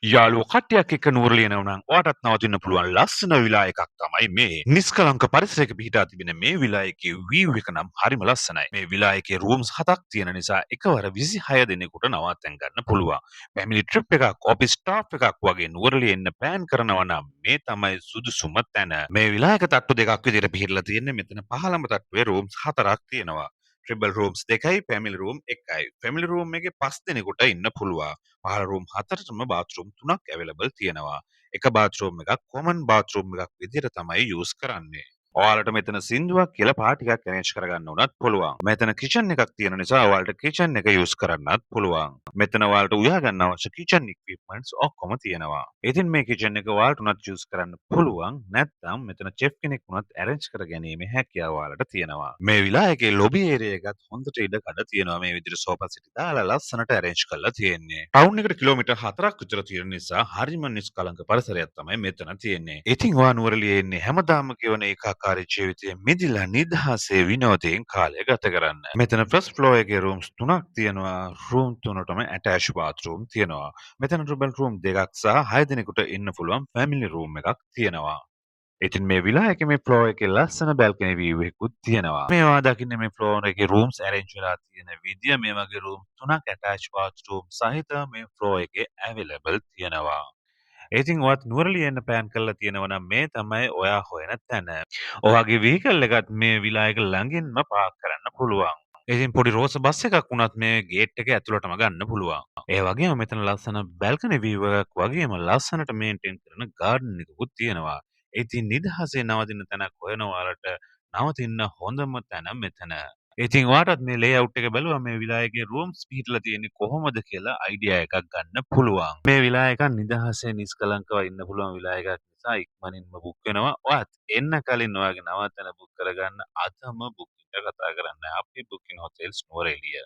යාළුවෝ කට්ටියක් එක්ක නුවරට යනවා නම් ඔයාටත් නවතින්න පුළුවන් ලස්සන විලා එකක් තමයි මේ. නිස්කලංක පරිසරයක පිහිටා තිබෙන මේ විලා එකේ view එක නම් හරිම ලස්සනයි. මේ විලා එකේ rooms 7ක් තියෙන නිසා එකවර 26 දෙනෙකුට නවත්තන් ගන්න පුළුවන්. family trip එකක්, office staff එකක් වගේ නුවරට එන්න plan කරනවා නම් මේ තමයි සුදුසුම තැන. මේ විලා එක තට්ටු දෙකක් විදිහට පිහිටලා තියෙන්නේ. මෙතන පහළම තට්ටුවේ rooms 4ක් තියෙනවා. ට්‍රිබල් රූම්ස් දෙකයි පැමිලි රූම් එකයි. ෆැමිලි රූම් එකේ 5 දෙනෙකුට ඉන්න පුළුවන්. පහළ රූම් හතරටම බාත්රූම් 3ක් අවైලබල් තියෙනවා. එක බාත්රූම් එකක් කොමන් බාත්රූම් එකක් විදිහට තමයි යූස් කරන්නේ. ඔයාලට මෙතන සින්දුවක් කියලා පාටි එකක් arrange කරගන්න උනත් පුළුවන්. මෙතන කිචන් එකක් තියෙන නිසා ඔයාලට කිචන් එක යූස් කරන්නත් පුළුවන්. මෙතන ඔයාලට උයා ගන්න අවශ්‍ය කිචන් equipments ඔක්කොම තියෙනවා. ඉතින් මේ කිචන් එක ඔයාලට උනත් යූස් කරන්න පුළුවන්. නැත්නම් මෙතන chef කෙනෙක් උනත් arrange කරගැනීමේ හැකියාව ඔයාලට තියෙනවා. මේ විලායකේ lobby area එකත් හොඳට ඉඩ කඩ තියෙනවා. මේ විදිහට sofa set දාලා ලස්සනට arrange කරලා තියෙන්නේ. ටවුන් එකට කිලෝමීටර් 4ක් විතර තියෙන නිසා හරිම නිස්කලංක පරිසරයක් තමයි මෙතන තියෙන්නේ. ඉතින් ඔයා නුවරඑළියේ එන්නේ හැමදාම කියවන ඒකාකාරී ජීවිතයේ මිදිලා නිදහසේ විනෝදයෙන් කාලය ගත කරන්න. මෙතන ෆස්ට් ෆ්ලෝර් එකේ rooms 3ක් තියෙනවා. room 3ටම attached bathroom තියෙනවා. මෙතන ට්‍රිබල් room දෙකක් සහ 6 දෙනෙකුට ඉන්න පුළුවන් family room එකක් තියෙනවා. ඉතින් මේ විලා එකේ මේ ෆ්ලෝර් එකේ ලස්සන balcony view එකකුත් තියෙනවා. මේවා දකින්න මේ ෆ්ලෝර් එකේ rooms arrange වෙලා තියෙන විදිය මේ වගේ room 3ක් attached bathroom සහිත මේ ෆ්ලෝර් එකේ available තියෙනවා. ඉතින් ඔයත් නුවරඑළිය එන්න plan කරලා තියෙනවා නම් මේ තමයි ඔයා හොයන තැන. ඔයාගේ vehicle එකත් මේ විලා එක ළඟින්ම park කරන්න පුළුවන්. ඉතින් පොඩි රෝස බස් එකක් වුණත් මේ ගේට් එක ඇතුළටම ගන්න පුළුවන්. ඒ වගේම මෙතන ලස්සන balcony view එකක් වගේම ලස්සනට maintain කරන garden එකකුත් තියෙනවා. ඉතින් නිදහසේ නවතින තැනක් හොයන ඔයාලට නවතින්න හොඳම තැන මෙතන. ඉතින් ඔයාටත් මේ layout එක බැලුවා මේ විලා එකේ rooms පිහිටලා තියෙන්නේ කොහොමද කියලා idea එකක් ගන්න පුළුවන්. මේ විලා එක නිදහසේ නිස්කලංකව ඉන්න පුළුවන් විලා එකක් නිසා ඉක්මනින්ම book වෙනවා. ඔයත් එන්න කලින් ඔයාගේ නවතන book කරගන්න අදම booking එක කතා කරන්න. අපි booking hotels නුවරඑළිය.